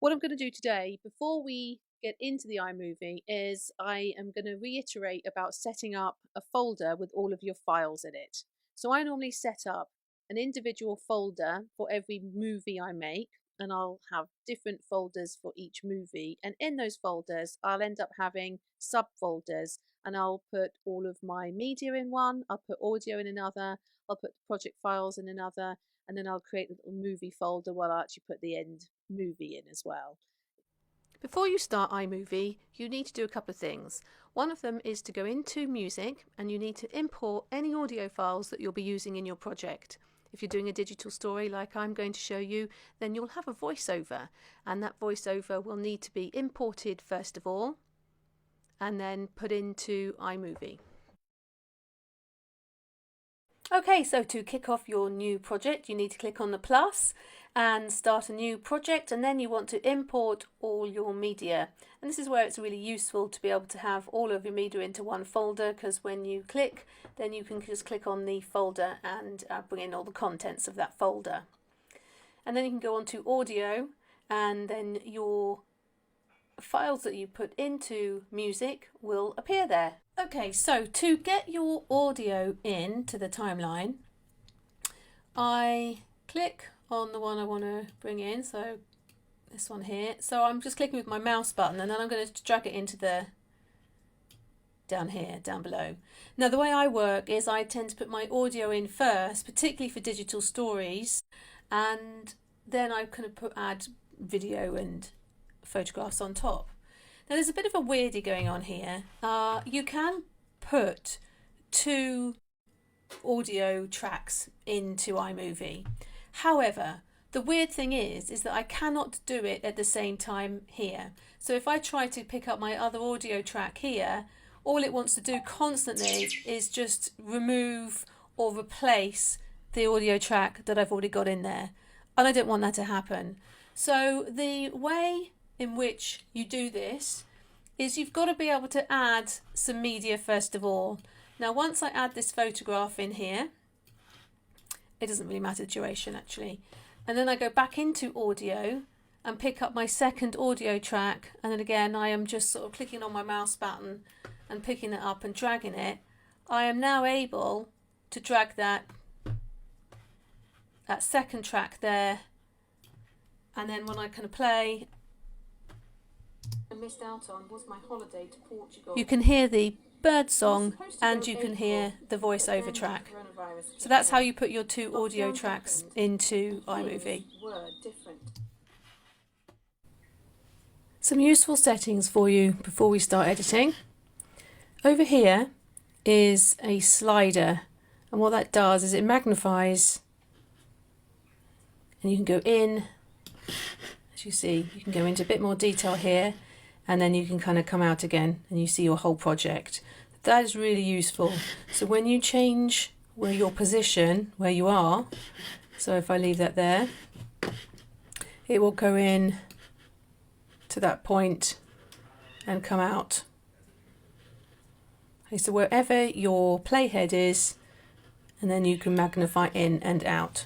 What I'm going to do today, before we get into the iMovie, is I am going to reiterate about setting up a folder with all of your files in it. So I normally set up an individual folder for every movie I make, and I'll have different folders for each movie. And in those folders, I'll end up having subfolders, and I'll put all of my media in one, I'll put audio in another, I'll put project files in another, and then I'll create a little movie folder where I'll actually put the end movie in as well. Before you start iMovie, you need to do a couple of things. One of them is to go into music, and you need to import any audio files that you'll be using in your project. If you're doing a digital story like I'm going to show you, then you'll have a voiceover, and that voiceover will need to be imported first of all and then put into iMovie. Okay, so to kick off your new project, you need to click on the plus and start a new project, and then you want to import all your media. And this is where it's really useful to be able to have all of your media into one folder, because when you click, then you can just click on the folder and bring in all the contents of that folder. And then you can go on to audio, and then your files that you put into music will appear there. Okay, so to get your audio into the timeline, I click on the one I want to bring in, so this one here. So I'm just clicking with my mouse button, and then I'm going to drag it into the down here, down below. Now the way I work is I tend to put my audio in first, particularly for digital stories, and then I kind of add video and photographs on top. Now there's a bit of a weirdie going on here. You can put two audio tracks into iMovie. However, the weird thing is that I cannot do it at the same time here. So if I try to pick up my other audio track here, all it wants to do constantly is just remove or replace the audio track that I've already got in there. And I don't want that to happen. So the way in which you do this is you've got to be able to add some media first of all. Now once I add this photograph in here, it doesn't really matter the duration actually, and then I go back into audio and pick up my second audio track, and then again I am just sort of clicking on my mouse button and picking it up and dragging it. I am now able to drag that second track there, and then when I can play, I missed out on was my holiday to Portugal. You can hear the bird song and you can hear the voiceover track. So that's how you put your two audio tracks into iMovie. Some useful settings for you before we start editing. Over here is a slider, and what that does is it magnifies, and you can go in, as you see, you can go into a bit more detail here, and then you can kind of come out again and you see your whole project. That is really useful. So when you change where your position, where you are, so if I leave that there, it will go in to that point and come out. Okay, so wherever your playhead is, and then you can magnify in and out.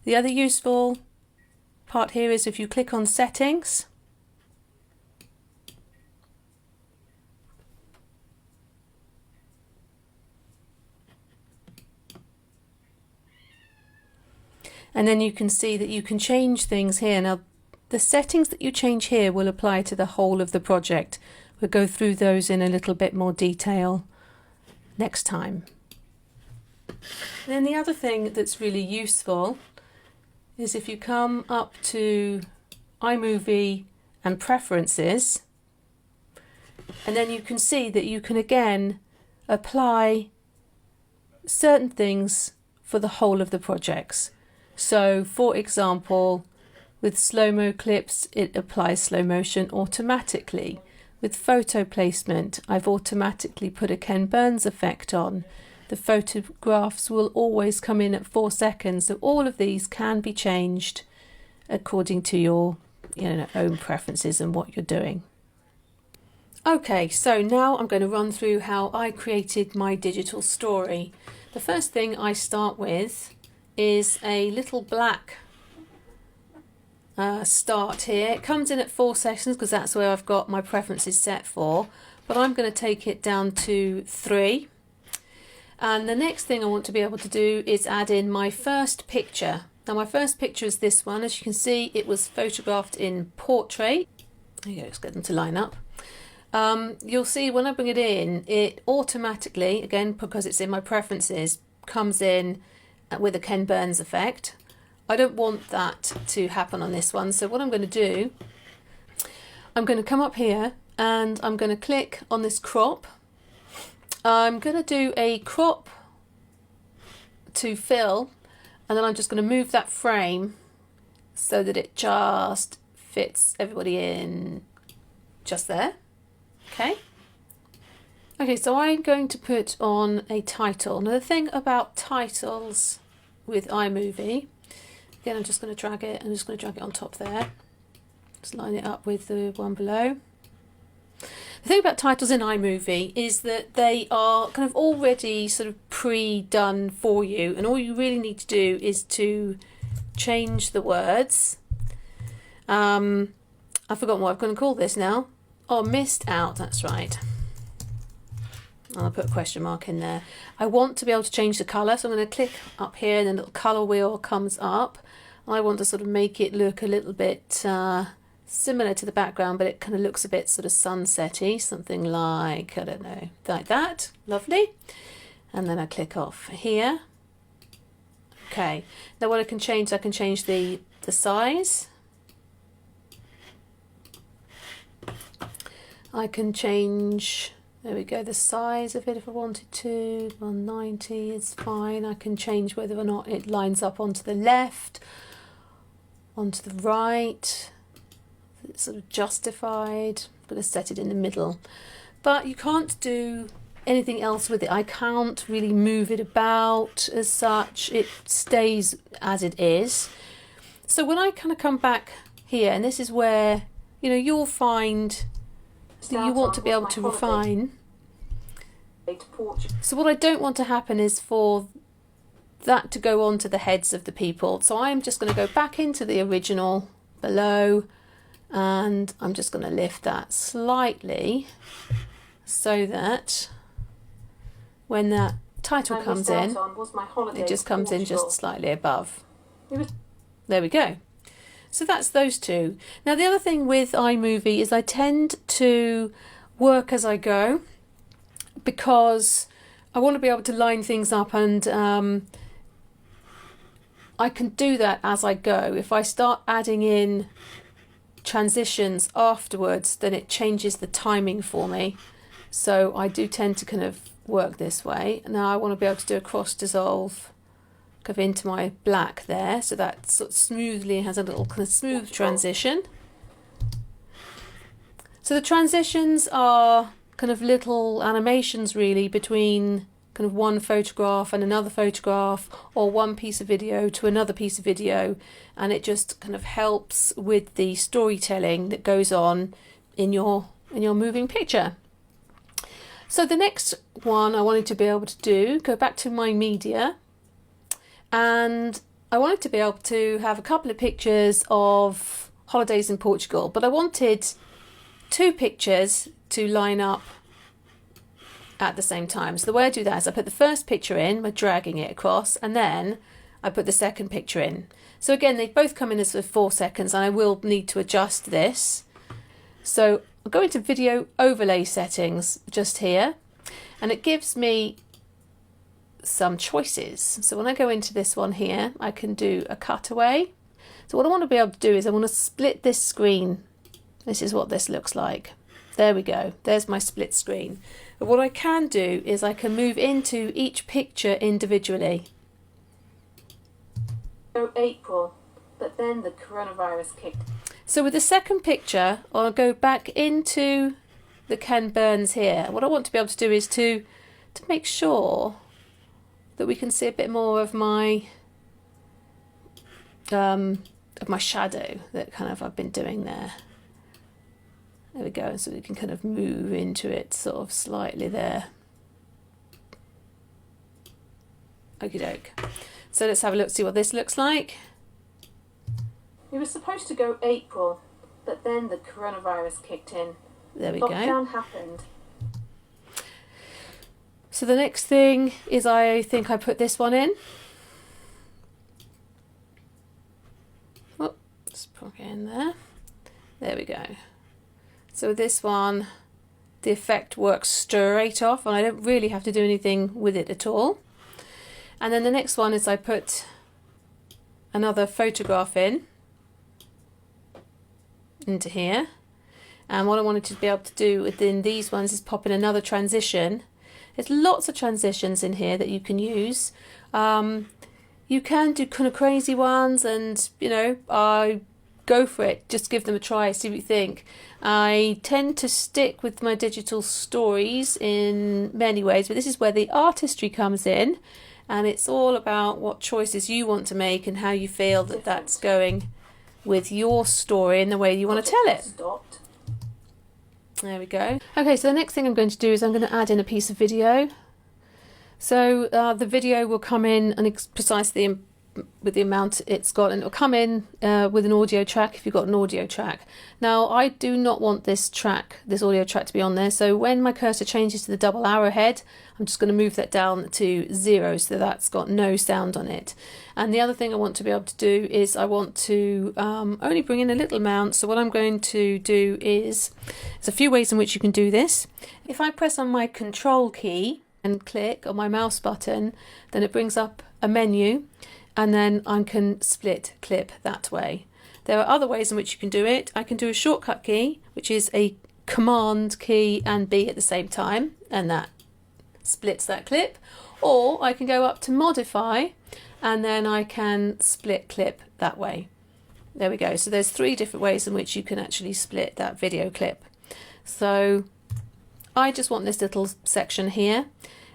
The other useful part here is if you click on settings, and then you can see that you can change things here. Now the settings that you change here will apply to the whole of the project. We'll go through those in a little bit more detail next time. And then the other thing that's really useful is if you come up to iMovie and Preferences, and then you can see that you can again apply certain things for the whole of the projects. So for example, with slow-mo clips, it applies slow motion automatically. With photo placement, I've automatically put a Ken Burns effect on. The photographs will always come in at 4 seconds, so all of these can be changed according to your own preferences and what you're doing. Okay, so now I'm going to run through how I created my digital story. The first thing I start with is a little black start here. It comes in at 4 seconds because that's where I've got my preferences set for, but I'm going to take it down to 3. And the next thing I want to be able to do is add in my first picture. Now my first picture is this one. As you can see, it was photographed in portrait. There you go, let's get them to line up. You'll see when I bring it in, it automatically, again because it's in my preferences, comes in with a Ken Burns effect. I don't want that to happen on this one, so what I'm going to do, I'm going to come up here and I'm going to click on this crop. I'm going to do a crop to fill, and then I'm just going to move that frame so that it just fits everybody in just there. Okay, so I'm going to put on a title. Now the thing about titles with iMovie, again I'm just going to drag it, I'm just going to drag it on top there. Just line it up with the one below. The thing about titles in iMovie is that they are kind of already sort of pre-done for you, and all you really need to do is to change the words. I've forgotten what I'm going to call this now. Oh, missed out, that's right. I'll put a question mark in there. I want to be able to change the colour, so I'm going to click up here and then a little colour wheel comes up. I want to sort of make it look a little bit similar to the background, but it kind of looks a bit sort of sunsetty, something like, I don't know, like that. Lovely. And then I click off here. Okay, now what I can change the size. I can change, there we go, the size of it if I wanted to. 190 is fine. I can change whether or not it lines up onto the left, onto the right. It's sort of justified. I'm going to set it in the middle. But you can't do anything else with it. I can't really move it about as such. It stays as it is. So when I kind of come back here, and this is where, you know, you'll find that you want to be able to refine. So what I don't want to happen is for that to go on to the heads of the people. So I'm just going to go back into the original below, and I'm just going to lift that slightly so that when that title comes in, it just comes in just slightly above. There we go. So that's those two. Now the other thing with iMovie is I tend to work as I go, because I want to be able to line things up, and I can do that as I go. If I start adding in transitions afterwards, then it changes the timing for me. So I do tend to kind of work this way. Now I want to be able to do a cross dissolve into my black there, so that sort of smoothly has a little kind of smooth transition. So the transitions are kind of little animations really between kind of one photograph and another photograph, or one piece of video to another piece of video, and it just kind of helps with the storytelling that goes on in your moving picture. So the next one I wanted to be able to do, go back to my media, and I wanted to be able to have a couple of pictures of holidays in Portugal, but I wanted 2 pictures to line up at the same time. So the way I do that is I put the first picture in by dragging it across, and then I put the second picture in. So again, they both come in as 4 seconds, and I will need to adjust this. So I'll go into video overlay settings just here, and it gives me some choices. So when I go into this one here, I can do a cutaway. So what I want to be able to do is I want to split this screen. This is what this looks like. There we go. There's my split screen. But what I can do is I can move into each picture individually. So April, but then the coronavirus kicked. So with the second picture, I'll go back into the Ken Burns here. What I want to be able to do is to make sure that we can see a bit more of my shadow that kind of I've been doing there. There we go, so we can kind of move into it sort of slightly there. Okie doke. So let's have a look, see what this looks like. We were supposed to go April, but then the coronavirus kicked in. There we go. Lockdown happened. So the next thing is I think I put this one in. Oh, let's put it in there. There we go. So this one, the effect works straight off and I don't really have to do anything with it at all. And then the next one is I put another photograph into here. And what I wanted to be able to do within these ones is pop in another transition. There's lots of transitions in here that you can use. You can do kind of crazy ones and, you know, go for it. Just give them a try, see what you think. I tend to stick with my digital stories in many ways, but this is where the artistry comes in. And it's all about what choices you want to make and how you feel that that's going with your story and the way you want to tell it. There we go. Okay, so the next thing I'm going to do is I'm going to add in a piece of video. So the video will come in and precisely with the amount it's got, and it'll come in with an audio track if you've got an audio track. Now I do not want this audio track to be on there, so when my cursor changes to the double arrowhead, I'm just going to move that down to 0 so that's got no sound on it. And the other thing I want to be able to do is I want to only bring in a little amount. So what I'm going to do is, there's a few ways in which you can do this. If I press on my control key and click on my mouse button, then it brings up a menu and then I can split clip that way. There are other ways in which you can do it. I can do a shortcut key, which is a command key and B at the same time, and that splits that clip. Or I can go up to modify and then I can split clip that way. There we go. So there's 3 different ways in which you can actually split that video clip. So I just want this little section here.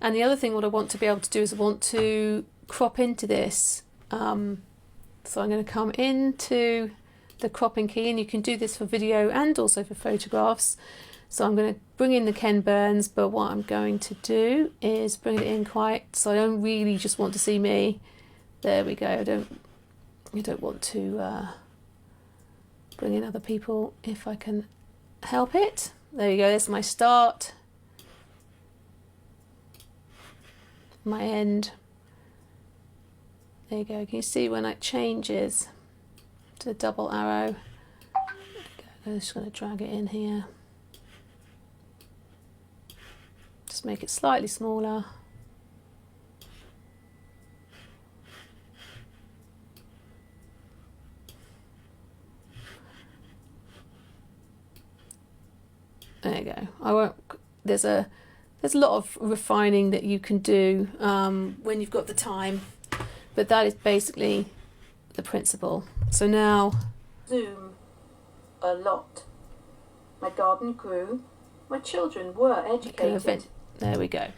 And the other thing what I want to be able to do is I want to crop into this. So I'm going to come into the cropping key, and you can do this for video and also for photographs. So I'm going to bring in the Ken Burns, but what I'm going to do is bring it in quite, so I don't really just want to see me. There we go. You don't want to bring in other people if I can help it. There you go. There's my start, my end. There you go. Can you see when it changes to double arrow? I'm just going to drag it in here. Just make it slightly smaller. There you go. I won't. There's a lot of refining that you can do when you've got the time, but that is basically the principle. So now, Zoom a lot. My garden grew. My children were educated. There we go.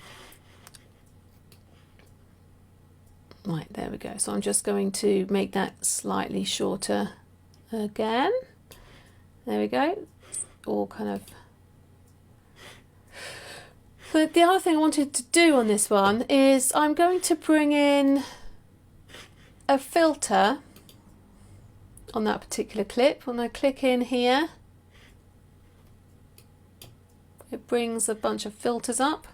Right, there we go. So I'm just going to make that slightly shorter again. There we go. All kind of. But the other thing I wanted to do on this one is I'm going to bring in a filter on that particular clip. When I click in here, it brings a bunch of filters up.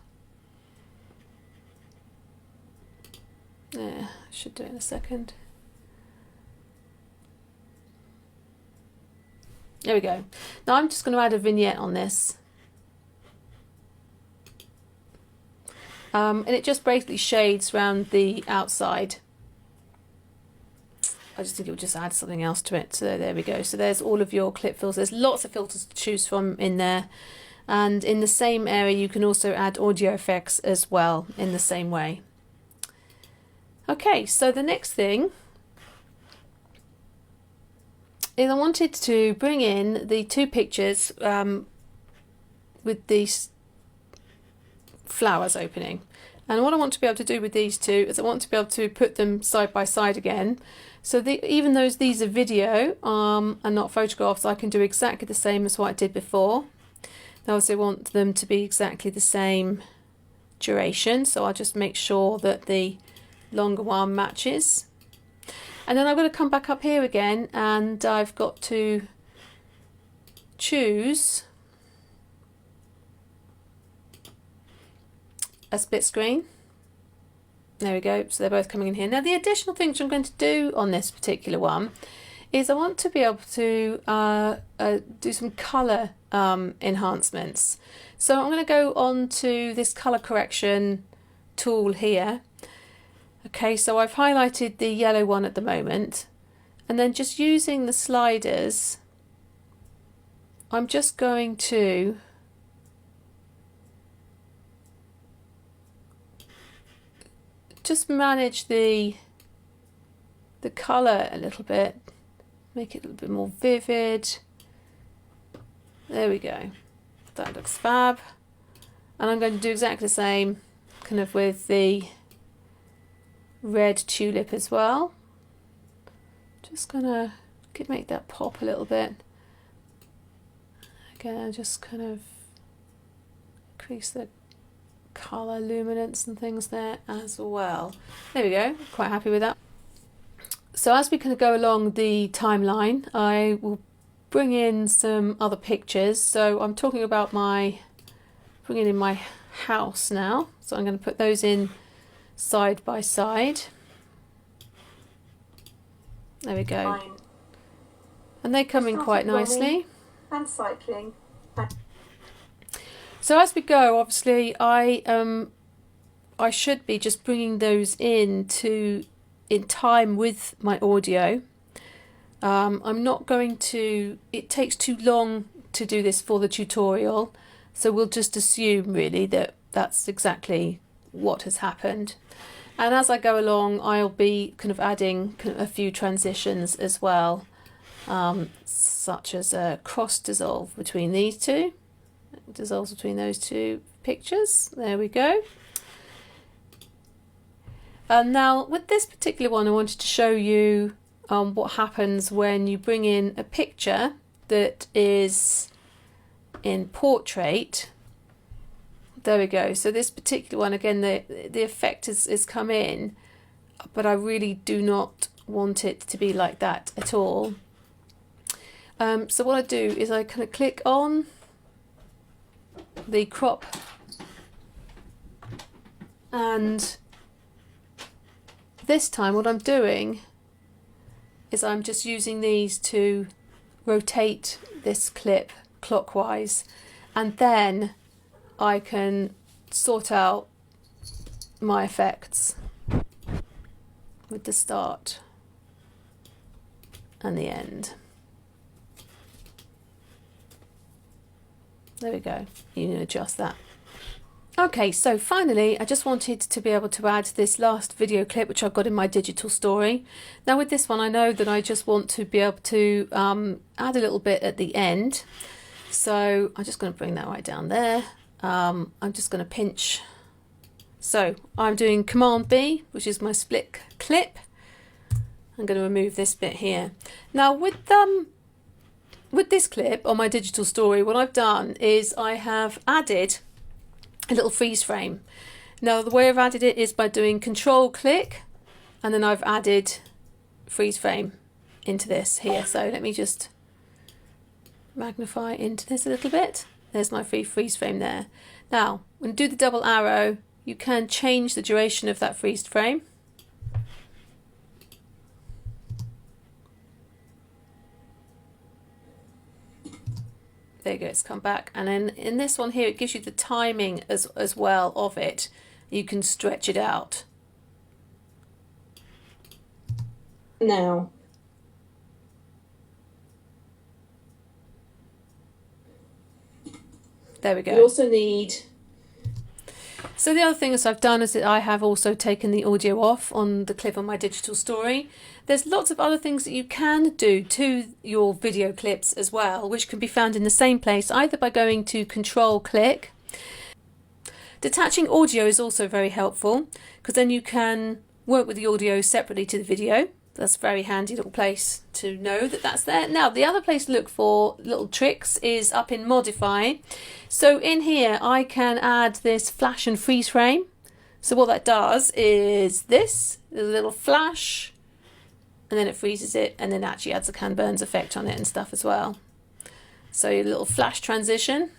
Yeah, I should do it in a second. There we go. Now I'm just going to add a vignette on this. And it just basically shades around the outside. I just think it will just add something else to it. So there we go. So there's all of your clip filters. There's lots of filters to choose from in there. And in the same area, you can also add audio effects as well in the same way. Okay, so the next thing is I wanted to bring in the 2 pictures with these flowers opening. And what I want to be able to do with these 2 is I want to be able to put them side by side again. So even though these are video and not photographs, I can do exactly the same as what I did before. I also want them to be exactly the same duration, so I'll just make sure that the longer one matches. And then I've got to come back up here again, and I've got to choose a split screen. There we go, so they're both coming in here. Now the additional things I'm going to do on this particular one is I want to be able to do some colour enhancements. So I'm going to go on to this colour correction tool here. Okay, so I've highlighted the yellow one at the moment, and then just using the sliders, I'm just going to just manage the colour a little bit, make it a little bit more vivid. There we go, that looks fab. And I'm going to do exactly the same kind of with the red tulip as well. Just gonna make that pop a little bit. Again, just kind of increase the colour luminance and things there as well. There we go, quite happy with that. So as we kind of go along the timeline, I will bring in some other pictures. So I'm talking about bringing in my house now. So I'm going to put those in side by side. There we go. Fine. And they come in quite nicely. And cycling. So as we go, obviously, I should be just bringing those in time with my audio. I'm not going to. It takes too long to do this for the tutorial, so we'll just assume really that that's exactly what has happened. And as I go along, I'll be kind of adding a few transitions as well, such as a cross dissolve between these two. Dissolves between those two pictures. There we go. And now with this particular one, I wanted to show you what happens when you bring in a picture that is in portrait. There we go. So this particular one, again, the effect is come in, but I really do not want it to be like that at all. So what I do is I kind of click on the crop, and this time what I'm doing is I'm just using these to rotate this clip clockwise, and then I can sort out my effects with the start and the end. There we go, you can adjust that. Okay, so finally I just wanted to be able to add this last video clip which I've got in my digital story. Now with this one I know that I just want to be able to add a little bit at the end. So I'm just going to bring that right down there. I'm just going to pinch. So I'm doing Command B, which is my split clip. I'm going to remove this bit here. Now with this clip on my digital story, what I've done is I have added a little freeze frame. Now the way I've added it is by doing Control click, and then I've added freeze frame into this here. So let me just magnify into this a little bit. There's my freeze frame there. Now when you do the double arrow, you can change the duration of that freeze frame. There you go, it's come back. And then in this one here, it gives you the timing as well of it. You can stretch it out. Now. There we go. You also need... So the other thing that I've done is that I have also taken the audio off on the clip on my digital story. There's lots of other things that you can do to your video clips as well, which can be found in the same place, either by going to Control click. Detaching audio is also very helpful, because then you can work with the audio separately to the video. That's a very handy little place to know that that's there. Now the other place to look for little tricks is up in Modify. So in here I can add this flash and freeze frame. So what that does is this, there's a little flash, and then it freezes it, and then actually adds a can burns effect on it and stuff as well. So your little flash transition,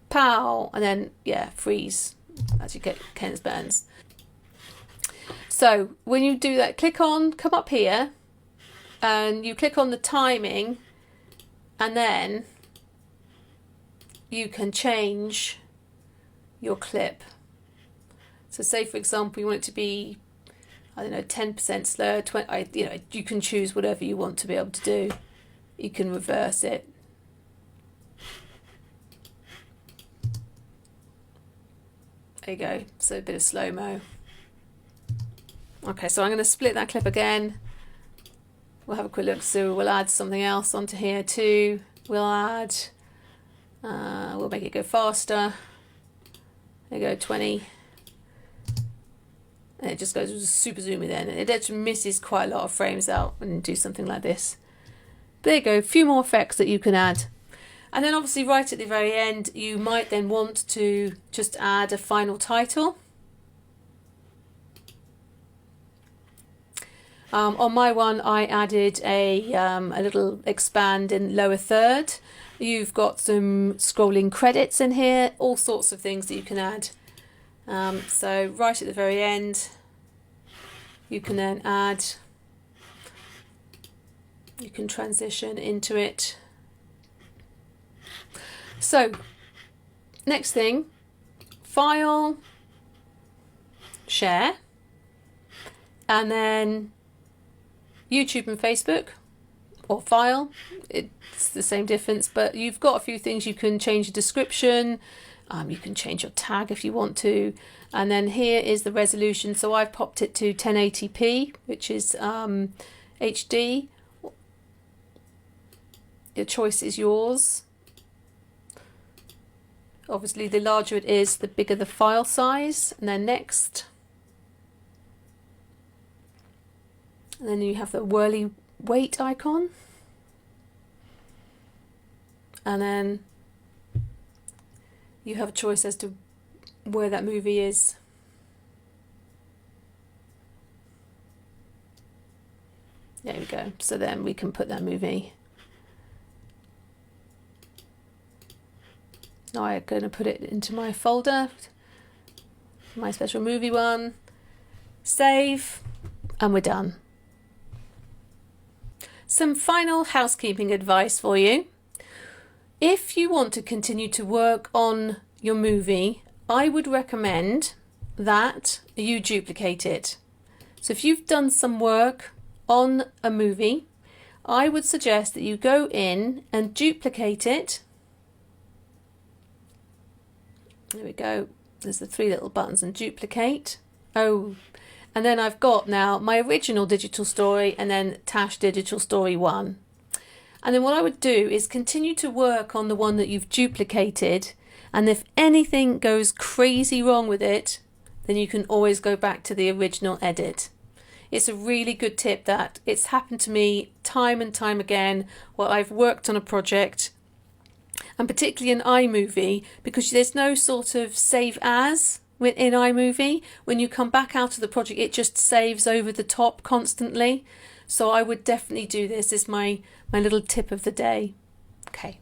pow, and then yeah, freeze as you get Ken's burns. So when you do that, come up here, and you click on the timing, and then you can change your clip. So say for example you want it to be, I don't know, 10% slower, 20, you know, you can choose whatever you want to be able to do. You can reverse it. There you go, so a bit of slow-mo. Okay, so I'm going to split that clip again. We'll have a quick look, so we'll add something else onto here too. We'll add, we'll make it go faster. There you go, 20. And it just goes super zoomy then. And it actually misses quite a lot of frames out when you do something like this. There you go, a few more effects that you can add. And then obviously right at the very end, you might then want to just add a final title. On my one, I added a little expand in lower third. You've got some scrolling credits in here, all sorts of things that you can add. So right at the very end, you can then add, you can transition into it. So next thing, file, share, and then YouTube and Facebook, or file, it's the same difference, but you've got a few things. You can change the description, you can change your tag if you want to, and then here is the resolution. So I've popped it to 1080p, which is HD. Your choice is yours. Obviously the larger it is, the bigger the file size. And then next, and then you have the whirly weight icon, and then you have a choice as to where that movie is. There we go, so then we can put that movie. Now I'm going to put it into my folder, my special movie one, save, and we're done. Some final housekeeping advice for you. If you want to continue to work on your movie, I would recommend that you duplicate it. So if you've done some work on a movie, I would suggest that you go in and duplicate it. There we go. There's the three little buttons and duplicate. Oh, and then I've got now my original digital story and then Tash Digital Story 1. And then what I would do is continue to work on the one that you've duplicated, and if anything goes crazy wrong with it, then you can always go back to the original edit. It's a really good tip that it's happened to me time and time again where I've worked on a project, and particularly in iMovie, because there's no sort of save as in iMovie. When you come back out of the project, it just saves over the top constantly. So I would definitely do this. This is my little tip of the day. Okay.